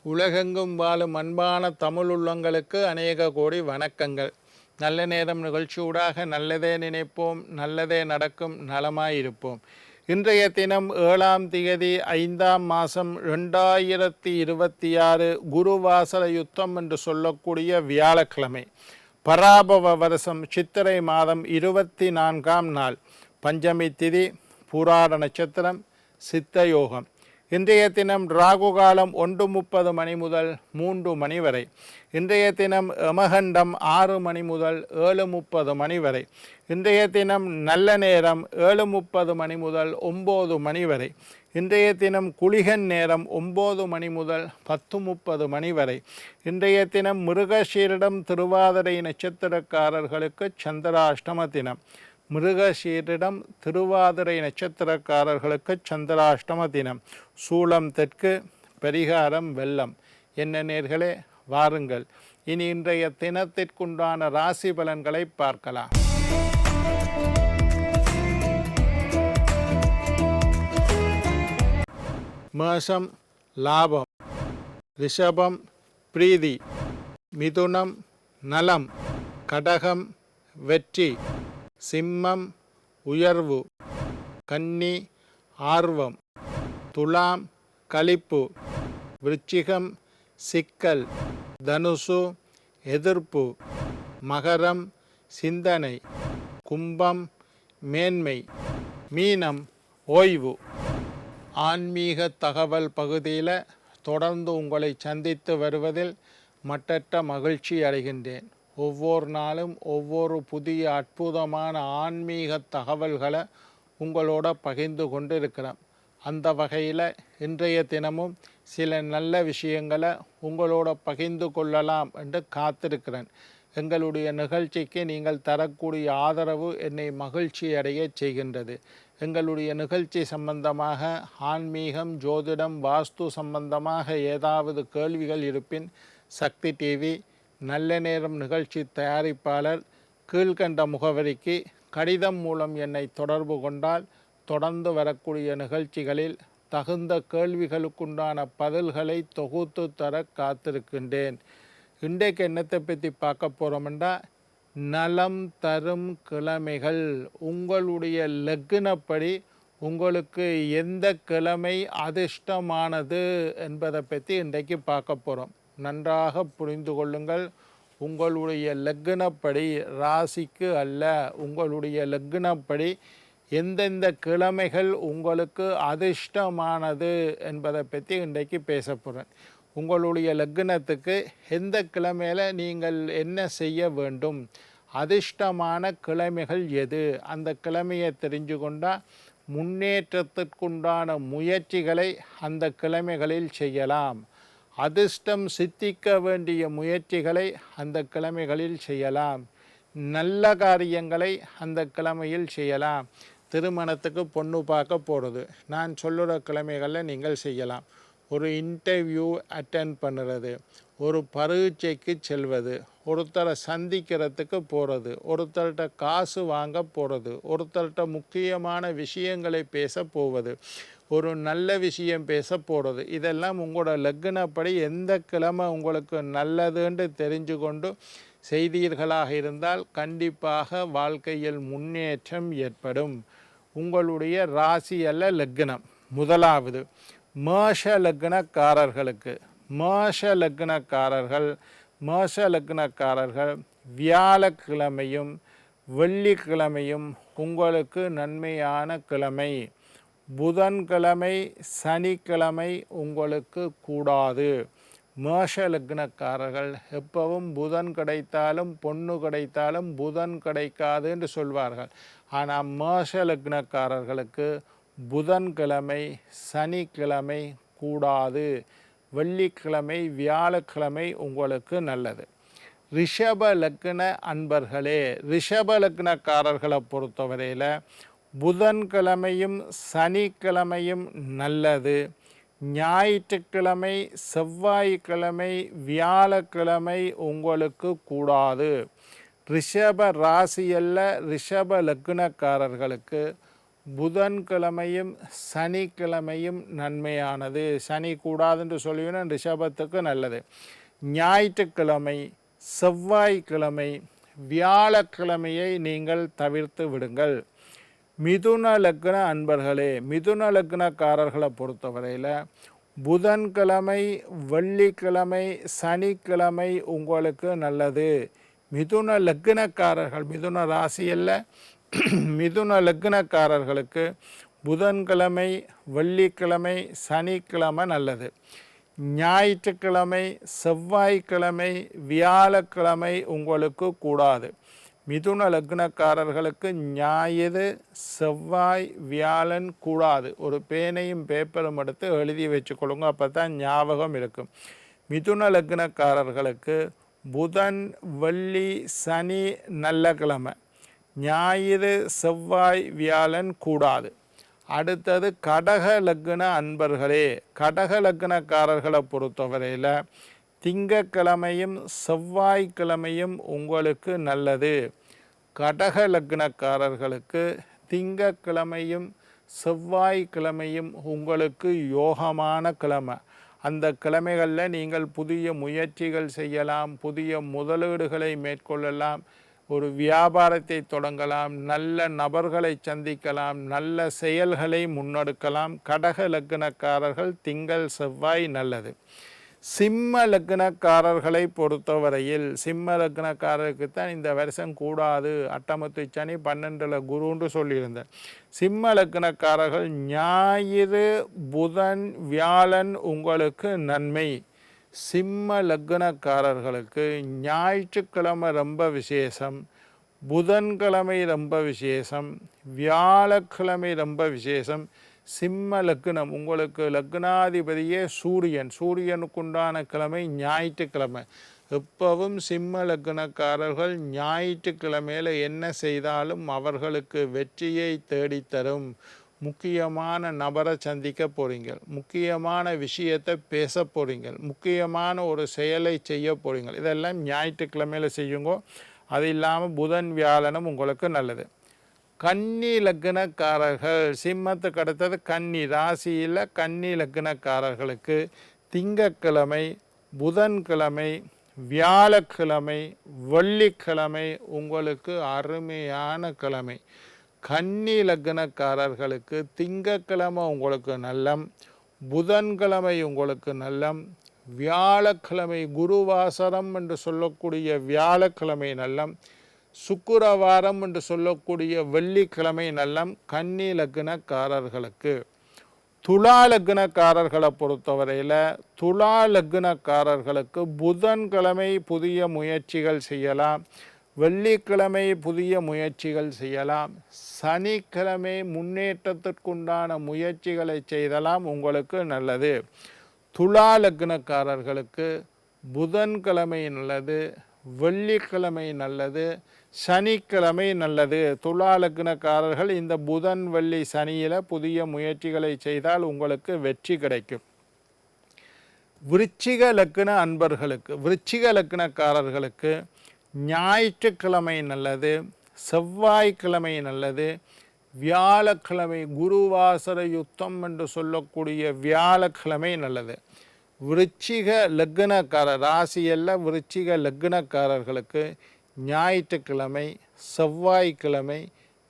உலகெங்கும் வாழும் அன்பான தமிழ் உள்ளங்களுக்கு அநேக கோடி வணக்கங்கள். நல்ல நேரம் நிகழ்ச்சியூடாக நல்லதே நினைப்போம், நல்லதே நடக்கும், நலமாயிருப்போம். இன்றைய தினம் 7ஆம் தேதி 5ஆம் மாதம் 2026 குருவாசர யுத்தம் என்று சொல்லக்கூடிய வியாழக்கிழமை, பராபவ வருஷம் சித்திரை மாதம் 24ஆம் நாள், பஞ்சமி திதி, பூராட நட்சத்திரம், சித்த யோகம். இன்றைய தினம் ராகு காலம் 1:30 மணி முதல் 3 மணி வரை. இன்றைய தினம் யமகண்டம் 6 மணி முதல் 7:30 மணி வரை. இன்றைய தினம் நல்ல நேரம் 7:30 மணி முதல் 9 மணி வரை. இன்றைய தினம் குளிகன் நேரம் 9 மணி முதல் 10:30 மணி வரை. இன்றைய தினம் மிருகசீரிடம் திருவாதிரை நட்சத்திரக்காரர்களுக்கு சந்திராஷ்டம தினம். மிருகசீரிடம் திருவாதிரை நட்சத்திரக்காரர்களுக்கு சந்திராஷ்டம தினம். சூலம் தெற்கு, பரிகாரம் வெள்ளம். என்ன நேர்களே, வாருங்கள் இனி இன்றைய தினத்திற்குண்டான ராசி பலன்களை பார்க்கலாம். மேஷம் லாபம், ரிஷபம் பிரீதி, மிதுனம் நலம், கடகம் வெற்றி, சிம்மம் உயர்வு, கன்னி ஆர்வம், துலாம் களிப்பு, விருச்சிகம் சிக்கல், தனுசு எதிர்ப்பு, மகரம் சிந்தனை, கும்பம் மேன்மை, மீனம் ஓய்வு. ஆன்மீக தகவல் பகுதியில் தொடர்ந்து உங்களை சந்தித்து வருவதில் மட்டற்ற மகிழ்ச்சி அடைகின்றேன். ஒவ்வொரு நாளும் ஒவ்வொரு புதிய அற்புதமான ஆன்மீக தகவல்களை உங்களோட பகிர்ந்து கொண்டு இருக்கிறேன். அந்த வகையில் இன்றைய தினமும் சில நல்ல விஷயங்களை உங்களோட பகிர்ந்து கொள்ளலாம் என்று காத்திருக்கிறேன். எங்களுடைய நிகழ்ச்சிக்கு நீங்கள் தரக்கூடிய ஆதரவு என்னை மகிழ்ச்சி அடைய செய்கின்றது. எங்களுடைய நிகழ்ச்சி சம்பந்தமாக ஆன்மீகம், ஜோதிடம், வாஸ்து சம்பந்தமாக ஏதாவது கேள்விகள் இருப்பின் சக்தி டிவி நல்ல நேரம் நிகழ்ச்சி தயாரிப்பாளர் கீழ்கண்ட முகவரிக்கு கடிதம் மூலம் என்னை தொடர்பு கொண்டால் தொடர்ந்து வரக்கூடிய நிகழ்ச்சிகளில் தகுந்த கேள்விகளுக்குண்டான பதில்களை தொகுத்து தர காத்திருக்கின்றேன். இன்றைக்கு என்னத்தை பற்றி பார்க்க போகிறோம்னா, நலம் தரும் கிழமைகள். உங்களுடைய லக்னப்படி உங்களுக்கு எந்த கிழமை அதிர்ஷ்டமானது என்பதை பற்றி இன்றைக்கு பார்க்க போகிறோம். நன்றாக புரிந்து கொள்ளுங்கள். உங்களுடைய லக்னப்படி, ராசிக்கு அல்ல, உங்களுடைய லக்னப்படி எந்தெந்த கிழமைகள் உங்களுக்கு அதிர்ஷ்டமானது என்பதை பற்றி இன்றைக்கு பேச போகிறேன். உங்களுடைய லக்னத்துக்கு எந்த கிழமையில் நீங்கள் என்ன செய்ய வேண்டும், அதிர்ஷ்டமான கிழமைகள் எது, அந்த கிழமையை தெரிஞ்சு கொண்டால் முன்னேற்றத்திற்குண்டான முயற்சிகளை அந்த கிழமைகளில் செய்யலாம். அதிர்ஷ்டம் சித்திக்க வேண்டிய முயற்சிகளை அந்த கிழமைகளில் செய்யலாம். நல்ல காரியங்களை அந்த கிழமையில் செய்யலாம். திருமணத்துக்கு பொண்ணு பார்க்க போகிறது, நான் சொல்லுற கிழமைகளில் நீங்கள் செய்யலாம். ஒரு இன்டர்வியூ அட்டென்ட் பண்ணுறது, ஒரு பரீட்சைக்கு செல்வது, ஒருத்தரை சந்திக்கிறதுக்கு போகிறது, ஒருத்தர்கிட்ட காசு வாங்க போகிறது, ஒருத்தர்கிட்ட முக்கியமான விஷயங்களை பேச போவது, ஒரு நல்ல விஷயம் பேச போகிறது. இதெல்லாம் உங்களோட லக்னப்படி எந்த கிழமை உங்களுக்கு நல்லதுன்னு தெரிஞ்சு கொண்டு செய்தீர்களாக இருந்தால் கண்டிப்பாக வாழ்க்கையில் முன்னேற்றம் ஏற்படும். உங்களுடைய ராசி அல்ல லக்னம். முதலாவது மேஷ லக்னக்காரர்களுக்கு, மேஷ லக்னக்காரர்கள் வியாழக்கிழமையும் வெள்ளிக்கிழமையும் உங்களுக்கு நன்மையான கிழமை. புதன்கிழமை சனிக்கிழமை உங்களுக்கு கூடாது. மேஷ லக்னக்காரர்கள் எப்பவும் புதன் கிடைத்தாலும் பொண்ணு கிடைத்தாலும் புதன் கிடைக்காது என்று சொல்வார்கள். ஆனால் மேஷ லக்னக்காரர்களுக்கு புதன்கிழமை சனிக்கிழமை கூடாது. வெள்ளிக்கிழமை வியாழக்கிழமை உங்களுக்கு நல்லது. ரிஷப லக்ன அன்பர்களே, ரிஷப லக்னக்காரர்களை பொறுத்தவரையில் புதன்கிழமையும் சனிக்கிழமையும் நல்லது. ஞாயிற்றுக்கிழமை செவ்வாய்க்கிழமை வியாழக்கிழமை உங்களுக்கு கூடாது. ரிஷப ராசியல்ல ரிஷப லக்னக்காரர்களுக்கு புதன்கிழமையும் சனிக்கிழமையும் நன்மையானது. சனி கூடாதுன்னு சொல்லுவேன், ரிஷபத்துக்கு நல்லது. ஞாயிற்றுக்கிழமை, செவ்வாய்க்கிழமை, வியாழக்கிழமையை நீங்கள் தவிர்த்து விடுங்கள். மிதுன லக்ன அன்பர்களே, மிதுன லக்னக்காரர்களை பொறுத்தவரையில் புதன்கிழமை, வெள்ளிக்கிழமை, சனிக்கிழமை உங்களுக்கு நல்லது. மிதுன லக்னக்காரர்கள், மிதுன ராசியில் மிதுன லக்னக்காரர்களுக்கு புதன்கிழமை, வெள்ளிக்கிழமை, சனிக்கிழமை நல்லது. ஞாயிற்றுக்கிழமை, செவ்வாய்க்கிழமை, வியாழக்கிழமை உங்களுக்கு கூடாது. மிதுன லக்னக்காரர்களுக்கு ஞாயிறு, செவ்வாய், வியாழன் கூடாது. ஒரு பேனையும் பேப்பரும் எடுத்து எழுதி வச்சுக்கொள்ளுங்க, அப்போ தான் ஞாபகம் இருக்கும். மிதுன லக்னக்காரர்களுக்கு புதன், வெள்ளி, சனி நல்ல கிழமை, ஞாயிறு, செவ்வாய், வியாழன் கூடாது. அடுத்தது கடக லக்ன அன்பர்களே, கடக லக்னக்காரர்களை பொறுத்தவரையில் திங்கக்கிழமையும் செவ்வாய்க்கிழமையும் உங்களுக்கு நல்லது. கடக லக்னக்காரர்களுக்கு திங்கக்கிழமையும் செவ்வாய்க்கிழமையும் உங்களுக்கு யோகமான கிழமை. அந்த கிழமைகளில் நீங்கள் புதிய முயற்சிகள் செய்யலாம், புதிய முதலீடுகளை மேற்கொள்ளலாம், ஒரு வியாபாரத்தை தொடங்கலாம், நல்ல நபர்களை சந்திக்கலாம், நல்ல செயல்களை முன்னெடுக்கலாம். கடக லக்னக்காரர்கள் திங்கள், செவ்வாய் நல்லது. சிம்ம லக்னக்காரர்களை பொறுத்தவரையில் சிம்ம லக்னக்காரருக்கு தான் இந்த வருஷம் கூடாது, அட்டமத்து சனி 12ல் குருன்னு சொல்லியிருந்தேன். சிம்ம லக்னக்காரர்கள் ஞாயிறு, புதன், வியாழன் உங்களுக்கு நன்மை. சிம்ம லக்னக்காரர்களுக்கு ஞாயிற்றுக்கிழமை ரொம்ப விசேஷம், புதன்கிழமை ரொம்ப விசேஷம், வியாழக்கிழமை ரொம்ப விசேஷம். சிம்ம லக்னம், உங்களுக்கு லக்னாதிபதியே சூரியன், சூரியனுக்குண்டான கிழமை ஞாயிற்றுக்கிழமை. எப்பவும் சிம்ம லக்னக்காரர்கள் ஞாயிற்றுக்கிழமையில் என்ன செய்தாலும் அவர்களுக்கு வெற்றியை தேடித்தரும். முக்கியமான நபரை சந்திக்க போகிறீங்க, முக்கியமான விஷயத்தை பேச போகிறீங்க, முக்கியமான ஒரு செயலை செய்ய போகிறீங்க. இதெல்லாம் ஞாயிற்றுக்கிழமையில் செய்யுங்க. அது இல்லாமல் புதன், வியாழனும் உங்களுக்கு நல்லது. கன்னி லக்னக்காரர்கள், சிம்மத்துக்கு அடுத்தது கன்னி ராசியில் கன்னி லக்னக்காரர்களுக்கு திங்கக்கிழமை, புதன்கிழமை, வியாழக்கிழமை, வெள்ளிக்கிழமை உங்களுக்கு அருமையான கிழமை. கன்னி லக்னக்காரர்களுக்கு திங்கக்கிழமை உங்களுக்கு நல்லம், புதன்கிழமை உங்களுக்கு நல்லம், வியாழக்கிழமை குருவாசரம் என்று சொல்லக்கூடிய வியாழக்கிழமை நல்லம், சுக்கிரவாரம் என்று சொல்லக்கூடிய வெள்ளிக்கிழமை நல்லம் கன்னி லக்னக்காரர்களுக்கு. துலா லக்னக்காரர்களை பொறுத்தவரையில் துலா லக்னக்காரர்களுக்கு புதன்கிழமை புதிய முயற்சிகள் செய்யலாம், வெள்ளிக்கிழமை புதிய முயற்சிகள் செய்யலாம், சனிக்கிழமை முன்னேற்றத்திற்குண்டான முயற்சிகளை செய்தலாம், உங்களுக்கு நல்லது. துலா லக்னக்காரர்களுக்கு புதன்கிழமை நல்லது, வெள்ளிக்கிழமை நல்லது, சனிக்கிழமை நல்லது. துலா லக்னக்காரர்கள் இந்த புதன், வெள்ளி, சனியில் புதிய முயற்சிகளை செய்தால் உங்களுக்கு வெற்றி கிடைக்கும். விருச்சிக லக்ன அன்பர்களுக்கு, விருச்சிக லக்னக்காரர்களுக்கு ஞாயிற்றுக்கிழமை நல்லது, செவ்வாய்க்கிழமை நல்லது, வியாழக்கிழமை குருவாசர யுத்தம் என்று சொல்லக்கூடிய வியாழக்கிழமை நல்லது. விருச்சிக லக்னக்காரர் ராசியல்ல, விருச்சிக லக்னக்காரர்களுக்கு ஞாயிற்றுக்கிழமை, செவ்வாய்க்கிழமை,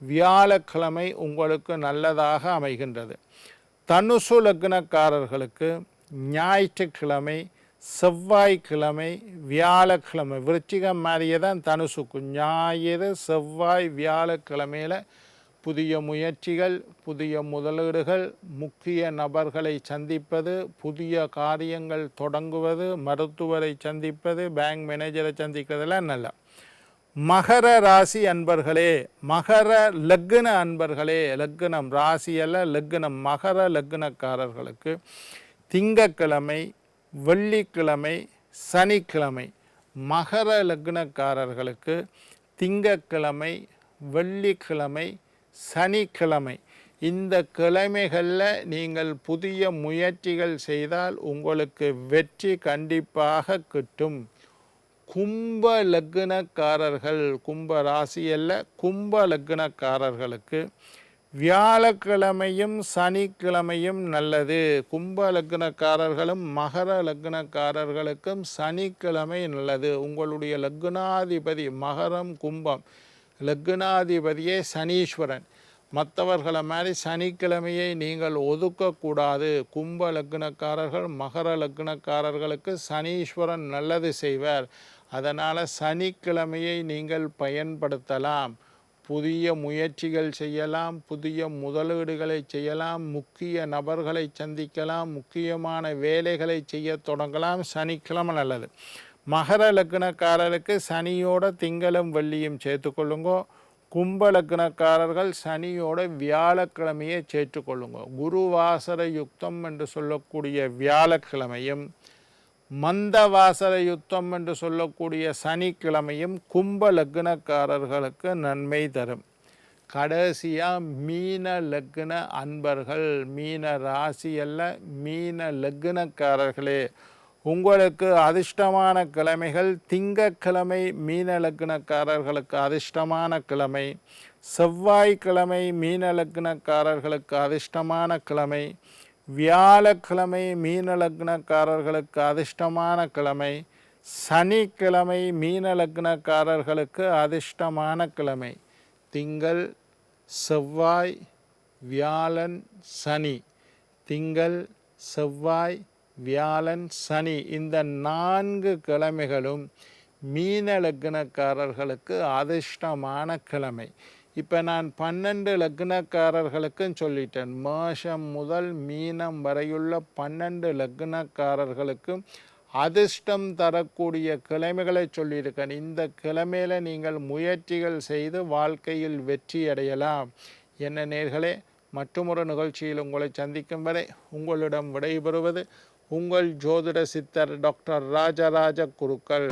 வியாழக்கிழமை உங்களுக்கு நல்லதாக அமைகின்றது. தனுசு லக்னக்காரர்களுக்கு ஞாயிற்றுக்கிழமை, செவ்வாய்க்கிழமை, வியாழக்கிழமை, விருச்சிகம் மாதிரியே தான் தனுசுக்கு ஞாயிறு, செவ்வாய், வியாழக்கிழமையில் புதிய முயற்சிகள், புதிய முதலீடுகள், முக்கிய நபர்களை சந்திப்பது, புதிய காரியங்கள் தொடங்குவது, மருத்துவரை சந்திப்பது, பேங்க் மேனேஜரை சந்திக்கிறதெல்லாம் நல்லா. மகர ராசி அன்பர்களே, மகர லக்ன அன்பர்களே, லக்னம் ராசியல்ல லக்னம், மகர லக்னக்காரர்களுக்கு திங்கக்கிழமை, வெள்ளிக்கிழமை, சனிக்கிழமை. மகர லக்னக்காரர்களுக்கு திங்கக்கிழமை, வெள்ளிக்கிழமை, சனிக்கிழமை இந்த கிழமைகளில் நீங்கள் புதிய முயற்சிகள் செய்தால் உங்களுக்கு வெற்றி கண்டிப்பாக கிட்டும். கும்ப லக்னக்காரர்கள், கும்ப ராசியல்ல கும்ப லக்னக்காரர்களுக்கு வியாழக்கிழமையும் சனிக்கிழமையும் நல்லது. கும்ப லக்னக்காரர்களும் மகர லக்னக்காரர்களுக்கும் சனிக்கிழமை நல்லது. உங்களுடைய லக்னாதிபதி மகரம் கும்பம் லக்னாதிபதியே சனீஸ்வரன். மற்றவர்களை மாதிரி சனிக்கிழமையை நீங்கள் ஒதுக்கக்கூடாது. கும்ப லக்னக்காரர்கள் மகர லக்னக்காரர்களுக்கு சனீஸ்வரன் நல்லது செய்வார். அதனால் சனிக்கிழமையை நீங்கள் பயன்படுத்தலாம். புதிய முயற்சிகள் செய்யலாம், புதிய முதலீடுகளை செய்யலாம், முக்கிய நபர்களை சந்திக்கலாம், முக்கியமான வேலைகளை செய்ய தொடங்கலாம். சனிக்கிழமை நல்லது. மகர லக்னக்காரருக்கு சனியோட திங்களும் வெள்ளியும் சேர்த்துக்கொள்ளுங்கோ. கும்ப லக்னக்காரர்கள் சனியோட வியாழக்கிழமையை சேர்த்துக்கொள்ளுங்க. குருவாசர யுக்தம் என்று சொல்லக்கூடிய வியாழக்கிழமையும் மந்தவாசர யுத்தம் என்று சொல்லக்கூடிய சனிக்கிழமையும் கும்ப லக்னக்காரர்களுக்கு நன்மை தரும். கடைசியாக மீன லக்ன அன்பர்கள், மீன ராசி அல்ல மீன லக்னக்காரர்களே, உங்களுக்கு அதிர்ஷ்டமான கிழமைகள் திங்கட்கிழமை மீன லக்னக்காரர்களுக்கு அதிர்ஷ்டமான கிழமை, செவ்வாய்க்கிழமை மீன லக்னக்காரர்களுக்கு அதிர்ஷ்டமான கிழமை, வியாழக்கிழமை மீன லக்னக்காரர்களுக்கு அதிர்ஷ்டமான கிழமை, சனிக்கிழமை மீன லக்னக்காரர்களுக்கு அதிர்ஷ்டமான கிழமை. திங்கள் செவ்வாய் வியாழன் சனி, திங்கள் செவ்வாய் வியாழன் சனி, இந்த 4 கிழமைகளும் மீன லக்னக்காரர்களுக்கு அதிர்ஷ்டமான கிழமை. இப்போ நான் 12 லக்னக்காரர்களுக்கும் சொல்லிட்டேன். மேஷம் முதல் மீனம் வரையுள்ள 12 லக்னக்காரர்களுக்கும் அதிர்ஷ்டம் தரக்கூடிய கிழமைகளை சொல்லியிருக்கேன். இந்த கிழமையில் நீங்கள் முயற்சிகள் செய்து வாழ்க்கையில் வெற்றி அடையலாம். என்ன நேர்களே, மற்றொரு நிகழ்ச்சியில் உங்களை சந்திக்கும் வரை உங்களிடம் விடைபெறுவது உங்கள் ஜோதிட சித்தர் டாக்டர் ராஜராஜ குருக்கள்.